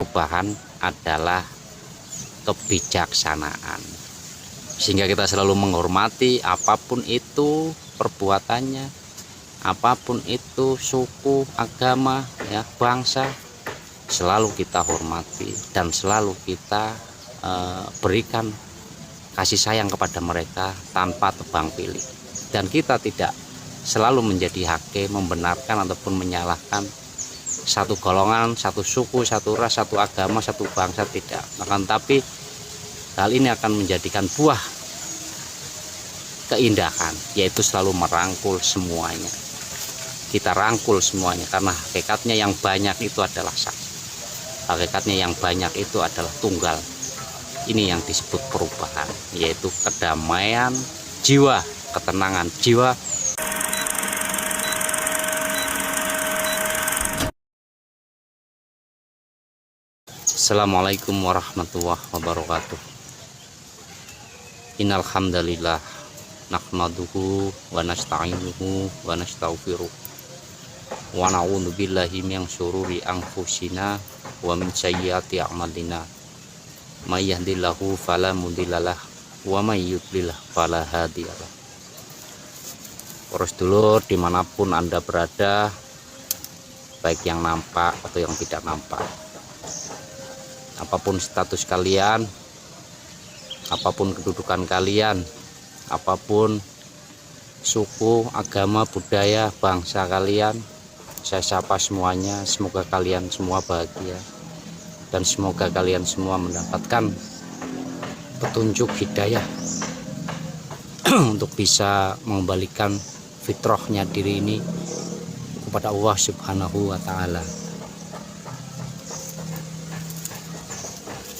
perubahan adalah kebijaksanaan, sehingga kita selalu menghormati apapun itu perbuatannya, apapun itu suku, agama, ya, bangsa, selalu kita hormati dan selalu kita berikan kasih sayang kepada mereka tanpa tebang pilih. Dan kita tidak selalu menjadi hakim, membenarkan ataupun menyalahkan satu golongan, satu suku, satu ras, satu agama, satu bangsa, tidak. Akan tapi hal ini akan menjadikan buah keindahan, yaitu selalu merangkul semuanya. Kita rangkul semuanya, karena hakikatnya yang banyak itu adalah satu. Hakikatnya yang banyak itu adalah tunggal. Ini yang disebut perubahan, yaitu kedamaian jiwa, ketenangan jiwa. Assalamualaikum warahmatullahi wabarakatuh. Innal hamdalillah nahmaduhu wa nasta'inuhu wa nastaghfiruh wa na'udzu billahi min syururi anfusina wa min sayyiati a'malina. May yahdihillahu fala mudhillalah wa may yudlil fala hadiyalah. Para sedulur dimanapun Anda berada, baik yang nampak atau yang tidak nampak, apapun status kalian, apapun kedudukan kalian, apapun suku, agama, budaya, bangsa kalian, saya sapa semuanya. Semoga kalian semua bahagia dan semoga kalian semua mendapatkan petunjuk hidayah untuk bisa mengembalikan fitrahnya diri ini kepada Allah Subhanahu wa Ta'ala.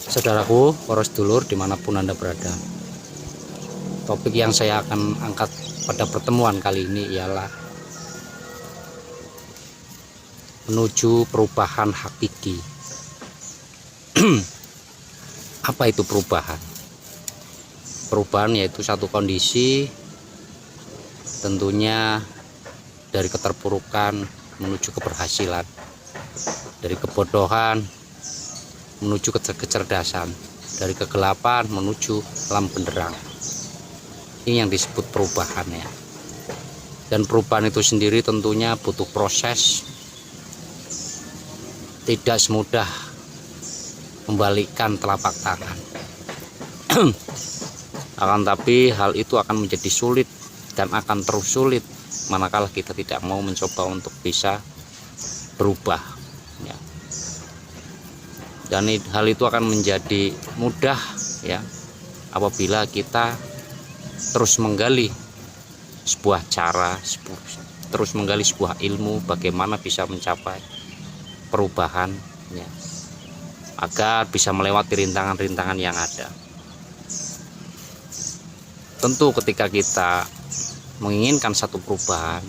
Saudaraku, para sedulur dimanapun Anda berada, topik yang saya akan angkat pada pertemuan kali ini ialah menuju perubahan hakiki. Apa itu perubahan? Perubahan yaitu satu kondisi, tentunya dari keterpurukan menuju keberhasilan, dari kebodohan menuju kecerdasan, dari kegelapan menuju alam benderang. Ini yang disebut perubahan, ya. Dan perubahan itu sendiri tentunya butuh proses, tidak semudah membalikkan telapak tangan. Akan tapi hal itu akan menjadi sulit dan akan terus sulit manakala kita tidak mau mencoba untuk bisa berubah, ya. Dan hal itu akan menjadi mudah, ya, apabila kita terus menggali sebuah cara, terus menggali sebuah ilmu bagaimana bisa mencapai perubahan, ya, agar bisa melewati rintangan-rintangan yang ada. Tentu ketika kita menginginkan satu perubahan,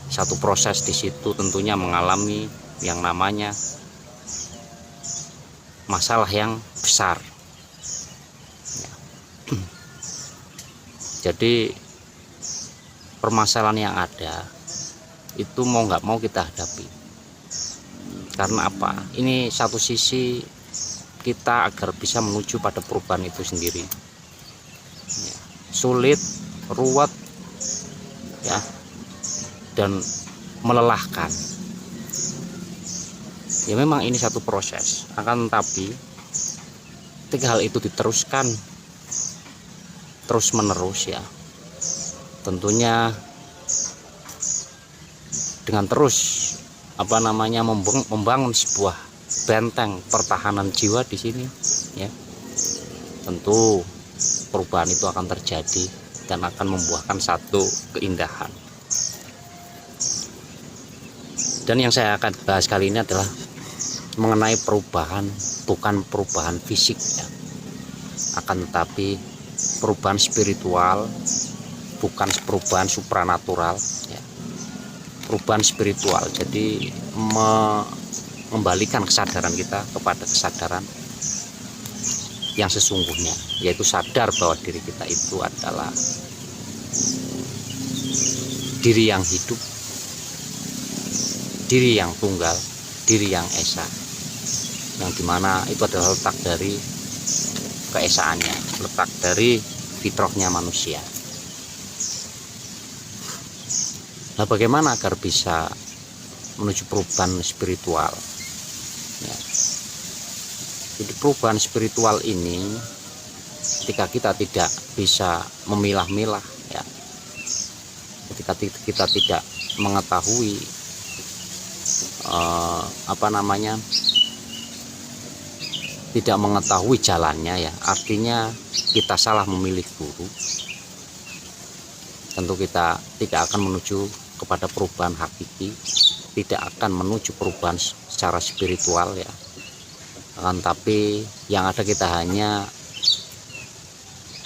satu proses di situ tentunya mengalami yang namanya masalah yang besar, ya. Jadi permasalahan yang ada itu mau nggak mau kita hadapi. Karena apa? Ini satu sisi kita agar bisa menuju pada perubahan itu sendiri, ya. Sulit, ruwet, ya, dan melelahkan. Ya memang ini satu proses, akan tetapi ketika hal itu diteruskan terus menerus, ya, tentunya dengan terus membangun sebuah benteng pertahanan jiwa di sini, ya, tentu perubahan itu akan terjadi dan akan membuahkan satu keindahan. Dan yang saya akan bahas kali ini adalah mengenai perubahan, bukan perubahan fisik, ya, akan tetapi perubahan spiritual, bukan perubahan supranatural, ya. Perubahan spiritual, jadi mengembalikan kesadaran kita kepada kesadaran yang sesungguhnya, yaitu sadar bahwa diri kita itu adalah diri yang hidup, diri yang tunggal, diri yang esa. yang dimana itu adalah letak dari keesaannya, letak dari fitrahnya manusia. Nah, bagaimana agar bisa menuju perubahan spiritual ya. Jadi perubahan spiritual ini ketika kita tidak bisa memilah-milah ya, ketika kita tidak mengetahui tidak mengetahui jalannya ya, artinya kita salah memilih guru, tentu kita tidak akan menuju kepada perubahan hakiki, tidak akan menuju perubahan secara spiritual ya. Tapi yang ada kita hanya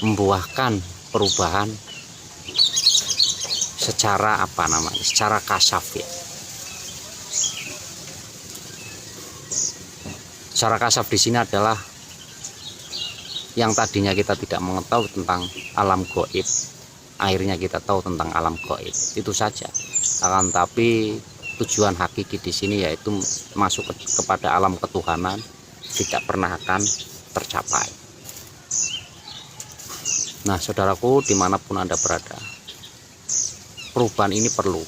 membuahkan perubahan secara secara kasaf ya. Secara kasaf di sini adalah yang tadinya kita tidak mengetahui tentang alam gaib, akhirnya kita tahu tentang alam gaib, itu saja. Akan tapi tujuan hakiki di sini yaitu masuk kepada alam ketuhanan tidak pernah akan tercapai. Nah, saudaraku, dimanapun Anda berada, perubahan ini perlu,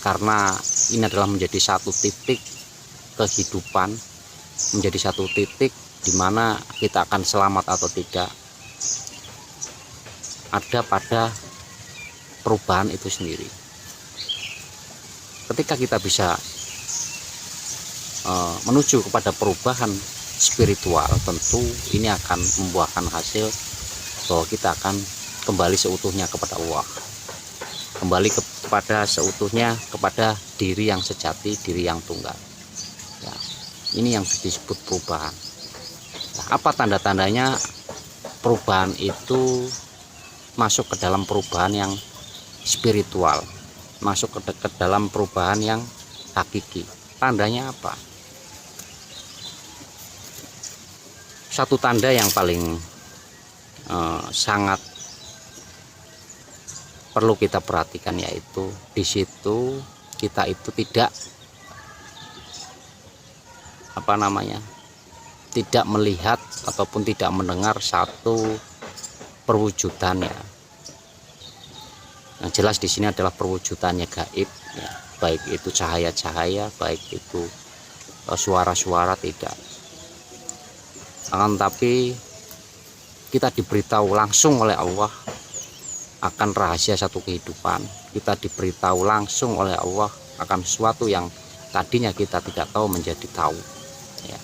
karena ini adalah menjadi satu titik kehidupan, menjadi satu titik di mana kita akan selamat atau tidak ada pada perubahan itu sendiri. Ketika kita bisa menuju kepada perubahan spiritual, tentu ini akan membuahkan hasil bahwa kita akan kembali seutuhnya kepada Allah, kembali kepada seutuhnya kepada diri yang sejati, diri yang tunggal ya. Ini yang disebut perubahan. Nah, apa tanda-tandanya perubahan itu masuk ke dalam perubahan yang spiritual, masuk ke dalam perubahan yang hakiki? Tandanya apa? Satu tanda yang paling sangat perlu kita perhatikan yaitu di situ kita itu tidak tidak melihat ataupun tidak mendengar satu perwujudannya. Yang jelas di sini adalah perwujudannya gaib ya, baik itu cahaya-cahaya, baik itu suara-suara, tidak. Akan tapi kita diberitahu langsung oleh Allah akan rahasia satu kehidupan, kita diberitahu langsung oleh Allah akan sesuatu yang tadinya kita tidak tahu menjadi tahu ya.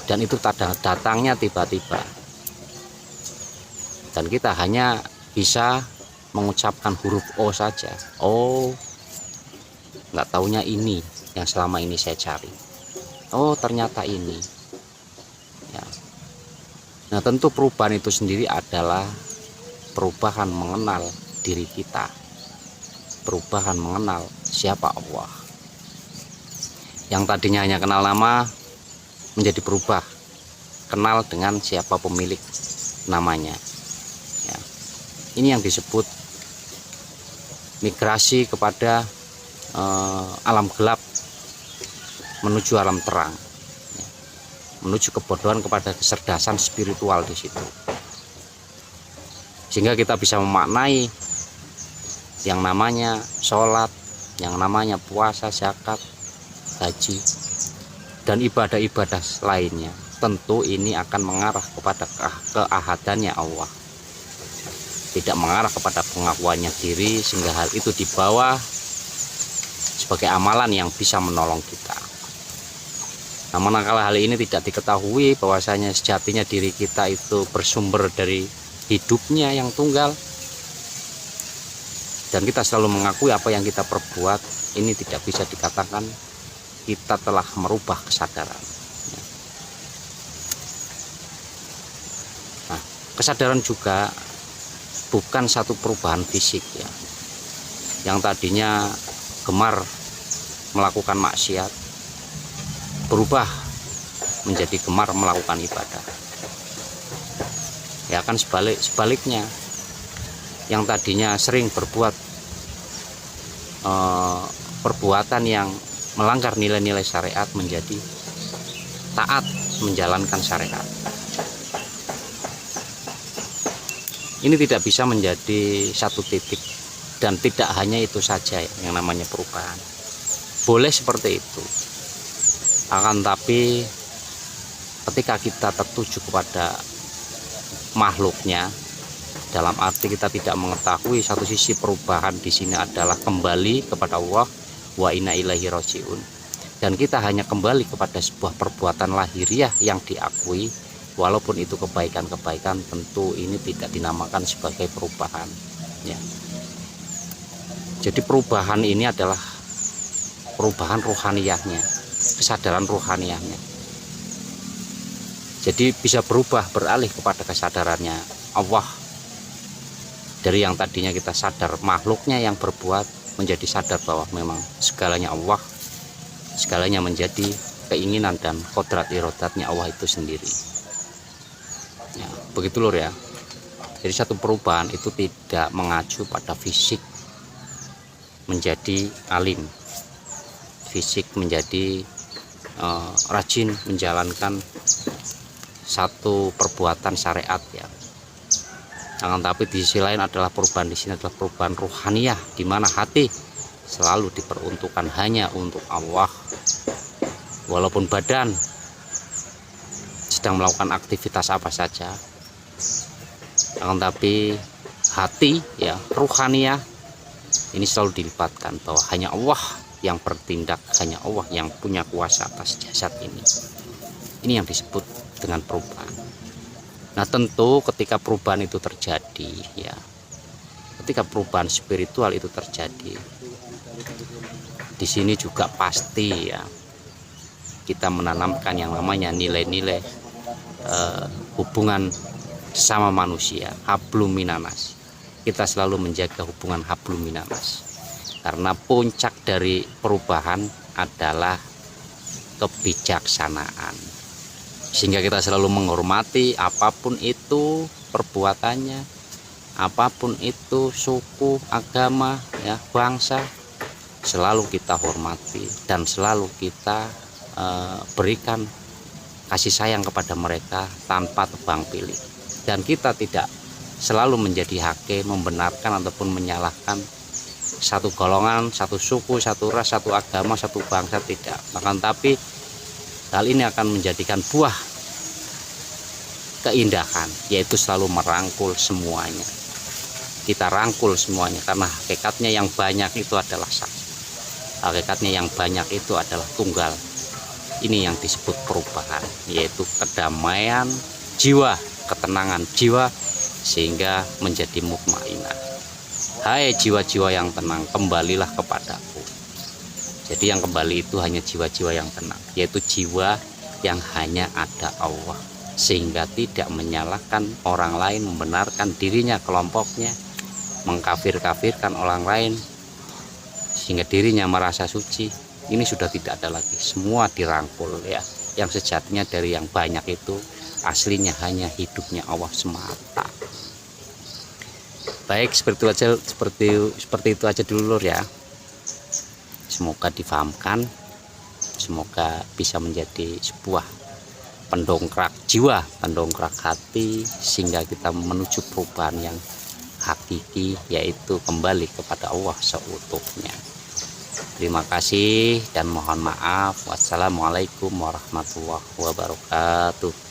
Dan itu datangnya tiba-tiba, dan kita hanya bisa mengucapkan huruf O saja. Oh, nggak taunya ini yang selama ini saya cari. Oh, ternyata ini ya. Nah, tentu perubahan itu sendiri adalah perubahan mengenal diri kita, perubahan mengenal siapa Allah. Yang tadinya hanya kenal nama menjadi berubah, kenal dengan siapa pemilik namanya ya. Ini yang disebut migrasi kepada alam gelap menuju alam terang ya. Menuju kebodohan kepada kecerdasan spiritual di situ, sehingga kita bisa memaknai yang namanya sholat, yang namanya puasa, zakat, haji, dan ibadah-ibadah lainnya. Tentu ini akan mengarah kepada keahadannya Allah, tidak mengarah kepada pengakuannya diri, sehingga hal itu dibawa sebagai amalan yang bisa menolong kita. Namun kalau hal ini tidak diketahui bahwasanya sejatinya diri kita itu bersumber dari hidupnya yang tunggal, dan kita selalu mengakui apa yang kita perbuat, ini tidak bisa dikatakan kita telah merubah kesadaran. Nah, kesadaran juga bukan satu perubahan fisik ya. Yang tadinya gemar melakukan maksiat berubah menjadi gemar melakukan ibadah. Ya kan sebaliknya, yang tadinya sering berbuat perbuatan yang melanggar nilai-nilai syariat menjadi taat menjalankan syariat. Ini tidak bisa menjadi satu titik, dan tidak hanya itu saja yang namanya perubahan. Boleh seperti itu, akan tapi ketika kita tertuju kepada makhluknya, dalam arti kita tidak mengetahui satu sisi perubahan di sini adalah kembali kepada Allah, wa inna ilaihi rajiun, dan kita hanya kembali kepada sebuah perbuatan lahiriah yang diakui, walaupun itu kebaikan-kebaikan, tentu ini tidak dinamakan sebagai perubahan ya. Jadi perubahan ini adalah perubahan rohaniyahnya, kesadaran rohaniyahnya. Jadi bisa berubah, beralih kepada kesadarannya Allah. Dari yang tadinya kita sadar makhluknya yang berbuat, menjadi sadar bahwa memang segalanya Allah, segalanya menjadi keinginan dan kodrat irodatnya Allah itu sendiri ya, begitu lur ya. Jadi satu perubahan itu tidak mengacu pada fisik menjadi alim, fisik menjadi rajin menjalankan satu perbuatan syariat ya. Akan tapi di sisi lain adalah perubahan di sini adalah perubahan ruhaniyah, di mana hati selalu diperuntukkan hanya untuk Allah, walaupun badan sedang melakukan aktivitas apa saja, akan tapi hati ya, ruhaniyah ini selalu dilibatkan bahwa hanya Allah yang bertindak, hanya Allah yang punya kuasa atas jasad ini. Ini yang disebut dengan perubahan. Nah tentu ketika perubahan itu terjadi ya, ketika perubahan spiritual itu terjadi, di sini juga pasti ya kita menanamkan yang namanya nilai-nilai hubungan sama manusia, hablum minanas. Kita selalu menjaga hubungan hablum minanas, karena puncak dari perubahan adalah kebijaksanaan, sehingga kita selalu menghormati apapun itu perbuatannya, apapun itu suku, agama ya, bangsa, selalu kita hormati dan selalu kita berikan kasih sayang kepada mereka tanpa tebang pilih. Dan kita tidak selalu menjadi hakim, membenarkan ataupun menyalahkan satu golongan, satu suku, satu ras, satu agama, satu bangsa, tidak. Akan tapi hal ini akan menjadikan buah keindahan, yaitu selalu merangkul semuanya. Kita rangkul semuanya, karena hakikatnya yang banyak itu adalah satu. Hakikatnya yang banyak itu adalah tunggal. Ini yang disebut perubahan, yaitu kedamaian jiwa, ketenangan jiwa, sehingga menjadi mutmainah. Hai jiwa-jiwa yang tenang, kembalilah kepadaku. Jadi yang kembali itu hanya jiwa-jiwa yang tenang, yaitu jiwa yang hanya ada Allah, sehingga tidak menyalahkan orang lain, membenarkan dirinya, kelompoknya, mengkafir-kafirkan orang lain, sehingga dirinya merasa suci. Ini sudah tidak ada lagi, semua dirangkul ya. Yang sejatinya dari yang banyak itu aslinya hanya hidupnya Allah semata. Baik, seperti itu aja dulu Lur ya. Semoga difahamkan, semoga bisa menjadi sebuah pendongkrak jiwa, pendongkrak hati, sehingga kita menuju perubahan yang hakiki, yaitu kembali kepada Allah seutuhnya. Terima kasih dan mohon maaf. Wassalamualaikum warahmatullahi wabarakatuh.